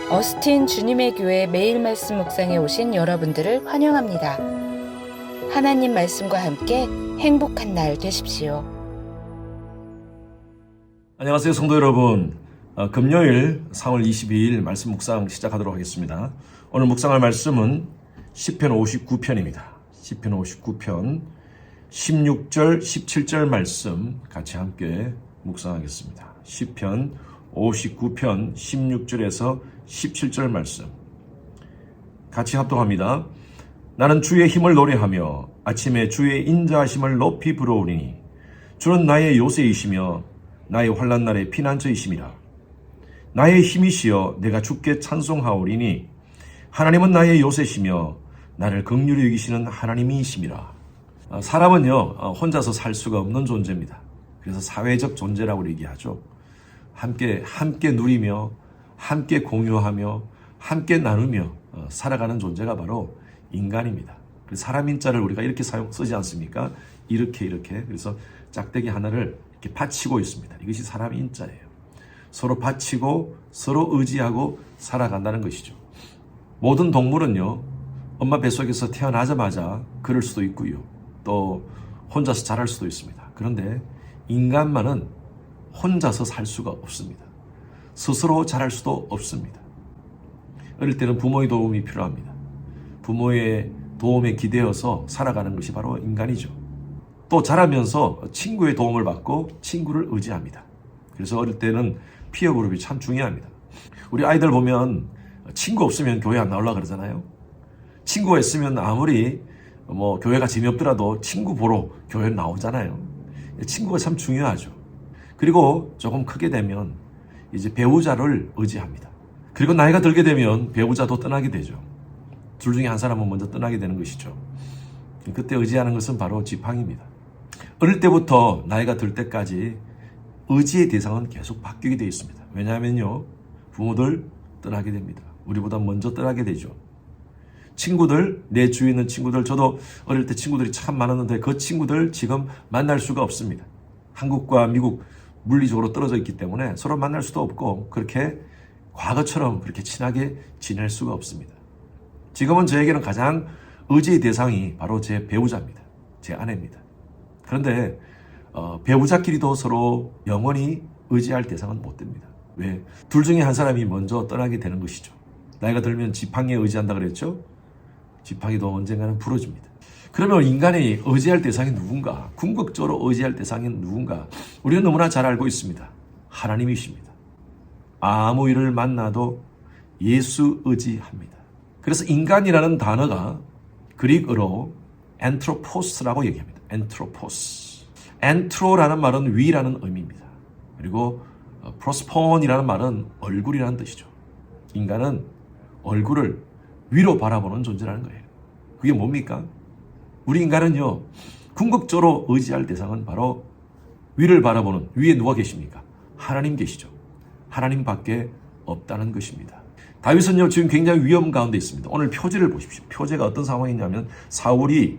어스틴 주님의 교회 매일 말씀 묵상에 오신 여러분들을 환영합니다. 하나님 말씀과 함께 행복한 날 되십시오. 안녕하세요, 성도 여러분. 금요일 4월 22일 말씀 묵상 시작하도록 하겠습니다. 오늘 묵상할 말씀은 시편 59편입니다. 시편 59편 16절, 17절 말씀 같이 함께 묵상하겠습니다. 시편 59편 16절에서 17절 말씀 같이 합독합니다. 나는 주의 힘을 노래하며 아침에 주의 인자하심을 높이 부르오리니 주는 나의 요새이시며 나의 환난 날의 피난처이심이라. 나의 힘이시여 내가 주께 찬송하오리니 하나님은 나의 요새시며 나를 긍휼히 여기시는 하나님이심이라. 사람은요 혼자서 살 수가 없는 존재입니다. 그래서 사회적 존재라고 얘기하죠. 함께 누리며 함께 공유하며 함께 나누며 살아가는 존재가 바로 인간입니다. 사람인 자를 우리가 이렇게 쓰지 않습니까? 이렇게 그래서 짝대기 하나를 이렇게 받치고 있습니다. 이것이 사람인 자예요. 서로 받치고 서로 의지하고 살아간다는 것이죠. 모든 동물은요 엄마 뱃속에서 태어나자마자 그럴 수도 있고요. 또 혼자서 자랄 수도 있습니다. 그런데 인간만은 혼자서 살 수가 없습니다. 스스로 자랄 수도 없습니다. 어릴 때는 부모의 도움이 필요합니다. 부모의 도움에 기대어서 살아가는 것이 바로 인간이죠. 또 자라면서 친구의 도움을 받고 친구를 의지합니다. 그래서 어릴 때는 피어 그룹이 참 중요합니다. 우리 아이들 보면 친구 없으면 교회 안 나오려고 그러잖아요. 친구가 있으면 아무리 교회가 재미없더라도 친구 보러 교회 나오잖아요. 친구가 참 중요하죠. 그리고 조금 크게 되면 이제 배우자를 의지합니다. 그리고 나이가 들게 되면 배우자도 떠나게 되죠. 둘 중에 한 사람은 먼저 떠나게 되는 것이죠. 그때 의지하는 것은 바로 지팡이입니다. 어릴 때부터 나이가 들 때까지 의지의 대상은 계속 바뀌게 되어 있습니다. 왜냐하면요 부모들 떠나게 됩니다. 우리보다 먼저 떠나게 되죠. 친구들, 내 주위에 있는 친구들, 저도 어릴 때 친구들이 참 많았는데 그 친구들 지금 만날 수가 없습니다. 한국과 미국 물리적으로 떨어져 있기 때문에 서로 만날 수도 없고 그렇게 과거처럼 그렇게 친하게 지낼 수가 없습니다. 지금은 저에게는 가장 의지의 대상이 바로 제 배우자입니다. 제 아내입니다. 그런데 배우자끼리도 서로 영원히 의지할 대상은 못 됩니다. 왜? 둘 중에 한 사람이 먼저 떠나게 되는 것이죠. 나이가 들면 지팡이에 의지한다 그랬죠? 지팡이도 언젠가는 부러집니다. 그러면 인간이 의지할 대상이 누군가? 궁극적으로 의지할 대상이 누군가? 우리는 너무나 잘 알고 있습니다. 하나님이십니다. 아무 일을 만나도 예수 의지합니다. 그래서 인간이라는 단어가 그릭어로 엔트로포스라고 얘기합니다. 엔트로포스. 엔트로라는 말은 위라는 의미입니다. 그리고 프로스폰이라는 말은 얼굴이라는 뜻이죠. 인간은 얼굴을 위로 바라보는 존재라는 거예요. 그게 뭡니까? 우리 인간은요 궁극적으로 의지할 대상은 바로 위를 바라보는, 위에 누가 계십니까? 하나님 계시죠. 하나님밖에 없다는 것입니다. 다윗은요 지금 굉장히 위험 가운데 있습니다. 오늘 표제를 보십시오. 표제가 어떤 상황이냐면 사울이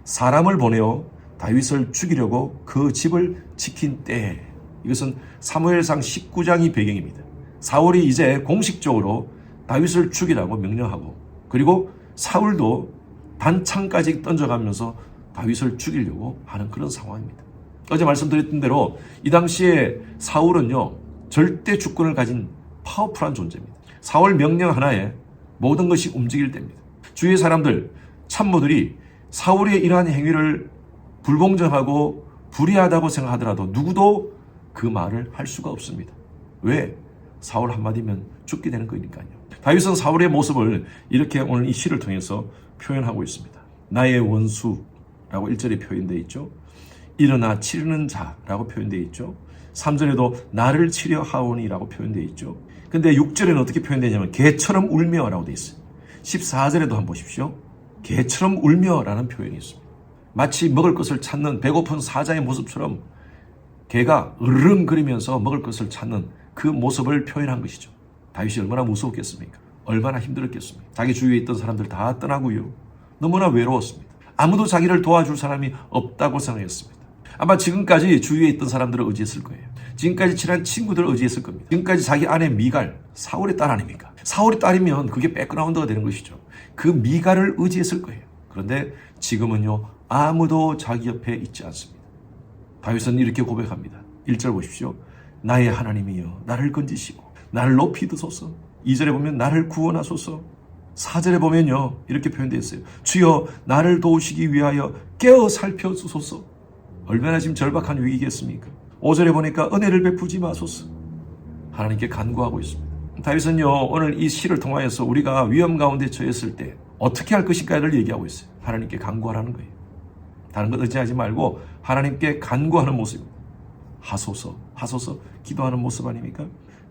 사람을 보내어 다윗을 죽이려고 그 집을 지킨 때에, 이것은 사무엘상 19장이 배경입니다. 사울이 이제 공식적으로 다윗을 죽이라고 명령하고, 그리고 사울도 단창까지 던져가면서 다윗을 죽이려고 하는 그런 상황입니다. 어제 말씀드렸던 대로 이 당시에 사울은요 절대 주권을 가진 파워풀한 존재입니다. 사울 명령 하나에 모든 것이 움직일 때입니다. 주위의 사람들, 참모들이 사울의 이러한 행위를 불공정하고 불의하다고 생각하더라도 누구도 그 말을 할 수가 없습니다. 왜? 사울 한마디면 죽게 되는 거니까요. 다윗은 사울의 모습을 이렇게 오늘 이 시를 통해서 표현하고 있습니다. 나의 원수라고 1절에 표현되어 있죠. 일어나 치르는 자라고 표현되어 있죠. 3절에도 나를 치려 하오니라고 표현되어 있죠. 근데 6절에는 어떻게 표현되냐면 개처럼 울며라고 되어 있어요. 14절에도 한번 보십시오. 개처럼 울며라는 표현이 있습니다. 마치 먹을 것을 찾는 배고픈 사자의 모습처럼 개가 으르렁거리면서 먹을 것을 찾는 그 모습을 표현한 것이죠. 다윗이 얼마나 무서웠겠습니까? 얼마나 힘들었겠습니까? 자기 주위에 있던 사람들 다 떠나고요. 너무나 외로웠습니다. 아무도 자기를 도와줄 사람이 없다고 생각했습니다. 아마 지금까지 주위에 있던 사람들을 의지했을 거예요. 지금까지 친한 친구들을 의지했을 겁니다. 지금까지 자기 아내 미갈, 사울의 딸 아닙니까? 사울의 딸이면 그게 백그라운드가 되는 것이죠. 그 미갈을 의지했을 거예요. 그런데 지금은요, 아무도 자기 옆에 있지 않습니다. 다윗은 이렇게 고백합니다. 1절 보십시오. 나의 하나님이여 나를 건지시고 나를 높이 드소서. 2절에 보면 나를 구원하소서. 4절에 보면요, 이렇게 표현되어 있어요. 주여 나를 도우시기 위하여 깨어 살펴주소서. 얼마나 지금 절박한 위기겠습니까? 5절에 보니까 은혜를 베푸지 마소서. 하나님께 간구하고 있습니다. 다윗은요, 오늘 이 시를 통하여서 우리가 위험 가운데 처했을 때 어떻게 할 것인가를 얘기하고 있어요. 하나님께 간구하라는 거예요. 다른 것 의지하지 말고 하나님께 간구하는 모습입니다. 하소서, 하소서, 기도하는 모습 아닙니까?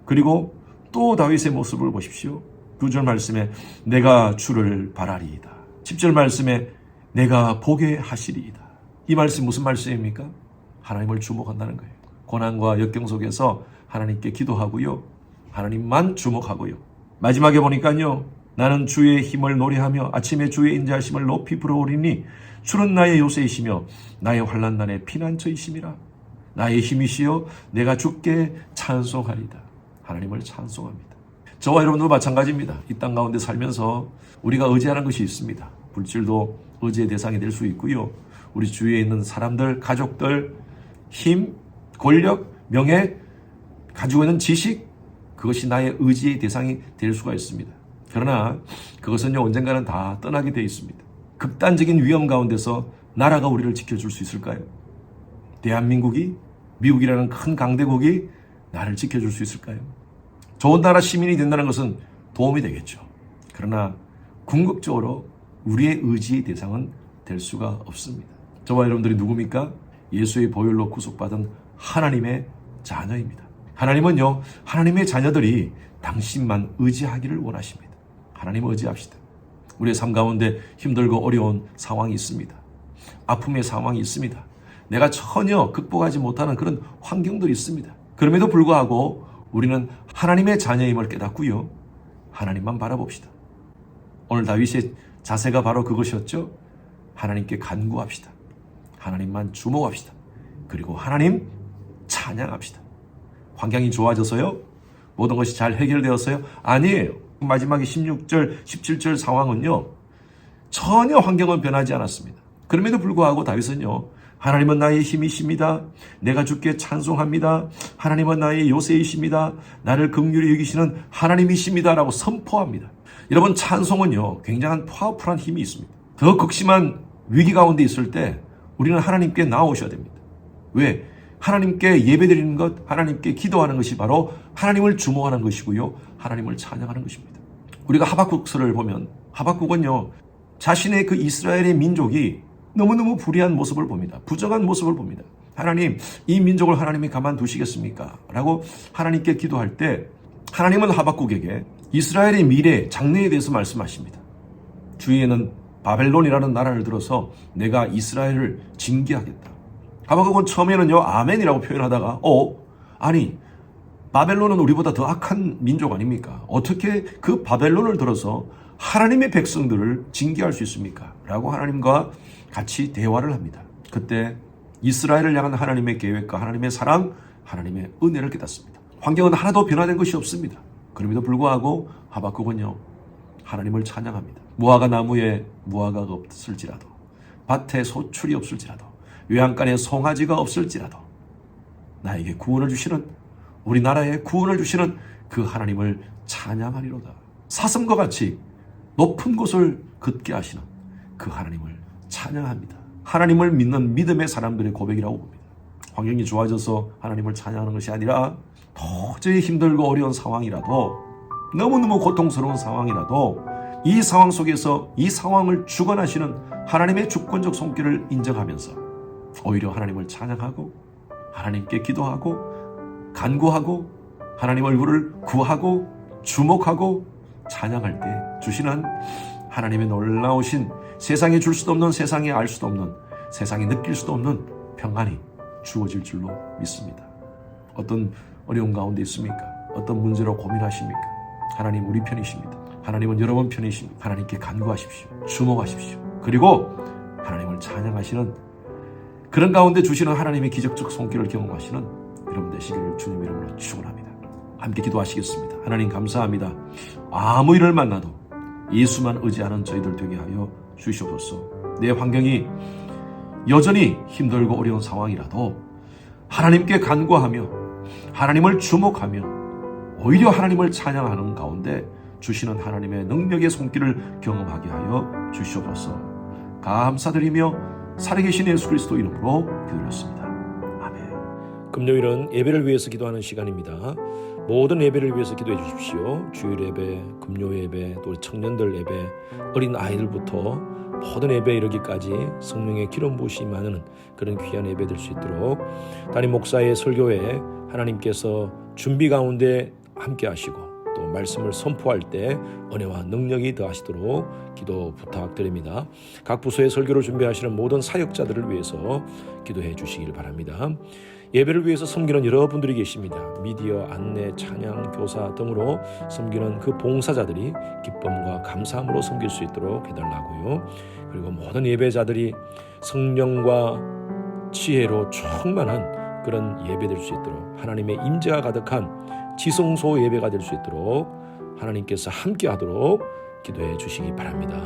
그리고 또 다윗의 모습을 보십시오. 9절 말씀에 내가 주를 바라리이다. 10절 말씀에 내가 보게 하시리이다. 이 말씀 무슨 말씀입니까? 하나님을 주목한다는 거예요. 고난과 역경 속에서 하나님께 기도하고요, 하나님만 주목하고요. 마지막에 보니까요, 나는 주의 힘을 노래하며 아침에 주의 인자하심을 높이 부르오리니 주는 나의 요새이시며 나의 환난날의 피난처이심이라. 나의 힘이시여 내가 주께 찬송하리다. 하나님을 찬송합니다. 저와 여러분도 마찬가지입니다. 이 땅 가운데 살면서 우리가 의지하는 것이 있습니다. 물질도 의지의 대상이 될 수 있고요, 우리 주위에 있는 사람들, 가족들, 힘, 권력, 명예, 가지고 있는 지식, 그것이 나의 의지의 대상이 될 수가 있습니다. 그러나 그것은요, 언젠가는 다 떠나게 되어 있습니다. 극단적인 위험 가운데서 나라가 우리를 지켜줄 수 있을까요? 대한민국이, 미국이라는 큰 강대국이 나를 지켜줄 수 있을까요? 좋은 나라 시민이 된다는 것은 도움이 되겠죠. 그러나 궁극적으로 우리의 의지의 대상은 될 수가 없습니다. 저와 여러분들이 누굽니까? 예수의 보혈로 구속받은 하나님의 자녀입니다. 하나님은요, 하나님의 자녀들이 당신만 의지하기를 원하십니다. 하나님 의지합시다. 우리의 삶 가운데 힘들고 어려운 상황이 있습니다. 아픔의 상황이 있습니다. 내가 전혀 극복하지 못하는 그런 환경들이 있습니다. 그럼에도 불구하고 우리는 하나님의 자녀임을 깨닫고요, 하나님만 바라봅시다. 오늘 다윗의 자세가 바로 그것이었죠. 하나님께 간구합시다. 하나님만 주목합시다. 그리고 하나님 찬양합시다. 환경이 좋아져서요, 모든 것이 잘 해결되었어요? 아니에요. 마지막에 16절, 17절 상황은요, 전혀 환경은 변하지 않았습니다. 그럼에도 불구하고 다윗은요, 하나님은 나의 힘이십니다. 내가 주께 찬송합니다. 하나님은 나의 요새이십니다. 나를 긍휼히 여기시는 하나님이십니다. 라고 선포합니다. 여러분, 찬송은요, 굉장한 파워풀한 힘이 있습니다. 더 극심한 위기 가운데 있을 때 우리는 하나님께 나오셔야 됩니다. 왜? 하나님께 예배드리는 것, 하나님께 기도하는 것이 바로 하나님을 주목하는 것이고요, 하나님을 찬양하는 것입니다. 우리가 하박국서를 보면 하박국은요, 자신의 그 이스라엘의 민족이 너무너무 불의한 모습을 봅니다. 부정한 모습을 봅니다. 하나님, 이 민족을 하나님이 가만두시겠습니까? 라고 하나님께 기도할 때 하나님은 하박국에게 이스라엘의 미래, 장래에 대해서 말씀하십니다. 주위에는 바벨론이라는 나라를 들어서 내가 이스라엘을 징계하겠다. 하박국은 처음에는요, 아멘이라고 표현하다가 아니, 바벨론은 우리보다 더 악한 민족 아닙니까? 어떻게 그 바벨론을 들어서 하나님의 백성들을 징계할 수 있습니까? 라고 하나님과 같이 대화를 합니다. 그때 이스라엘을 향한 하나님의 계획과 하나님의 사랑, 하나님의 은혜를 깨닫습니다. 환경은 하나도 변화된 것이 없습니다. 그럼에도 불구하고 하박국은요, 하나님을 찬양합니다. 무화과 나무에 무화과가 없을지라도, 밭에 소출이 없을지라도, 외양간에 송아지가 없을지라도 나에게 구원을 주시는, 우리나라에 구원을 주시는 그 하나님을 찬양하리로다. 사슴과 같이 높은 곳을 걷게 하시는 그 하나님을 찬양합니다. 하나님을 믿는 믿음의 사람들의 고백이라고 봅니다. 환경이 좋아져서 하나님을 찬양하는 것이 아니라 도저히 힘들고 어려운 상황이라도, 너무너무 고통스러운 상황이라도 이 상황 속에서 이 상황을 주관하시는 하나님의 주권적 손길을 인정하면서 오히려 하나님을 찬양하고 하나님께 기도하고 간구하고 하나님 얼굴을 구하고 주목하고 찬양할 때 주시는 하나님의 놀라우신, 세상에 줄 수도 없는, 세상에 알 수도 없는, 세상에 느낄 수도 없는 평안이 주어질 줄로 믿습니다. 어떤 어려운 가운데 있습니까? 어떤 문제로 고민하십니까? 하나님 우리 편이십니다. 하나님은 여러분 편이십니다. 하나님께 간구하십시오. 주목하십시오. 그리고 하나님을 찬양하시는, 그런 가운데 주시는 하나님의 기적적 손길을 경험하시는 여러분 되시기를 주님 이름으로 축원합니다. 함께 기도하시겠습니다. 하나님 감사합니다. 아무 일을 만나도 예수만 의지하는 저희들 되게 하여 주시옵소서. 내 환경이 여전히 힘들고 어려운 상황이라도 하나님께 간구하며 하나님을 주목하며 오히려 하나님을 찬양하는 가운데 주시는 하나님의 능력의 손길을 경험하게 하여 주시옵소서. 감사드리며 살아계신 예수 그리스도 이름으로 기도드렸습니다. 아멘. 금요일은 예배를 위해서 기도하는 시간입니다. 모든 예배를 위해서 기도해 주십시오. 주일 예배, 금요 예배, 또 청년들 예배, 어린 아이들부터 모든 예배에 이르기까지 성령의 기름 부으심이 많은 그런 귀한 예배 될 수 있도록 담임 목사의 설교에 하나님께서 준비 가운데 함께 하시고 또 말씀을 선포할 때 은혜와 능력이 더하시도록 기도 부탁드립니다. 각 부서의 설교를 준비하시는 모든 사역자들을 위해서 기도해 주시길 바랍니다. 예배를 위해서 섬기는 여러분들이 계십니다. 미디어, 안내, 찬양, 교사 등으로 섬기는 그 봉사자들이 기쁨과 감사함으로 섬길 수 있도록 해달라고요. 그리고 모든 예배자들이 성령과 지혜로 충만한 그런 예배 될 수 있도록 하나님의 임재가 가득한 지성소 예배가 될 수 있도록 하나님께서 함께 하도록 기도해 주시기 바랍니다.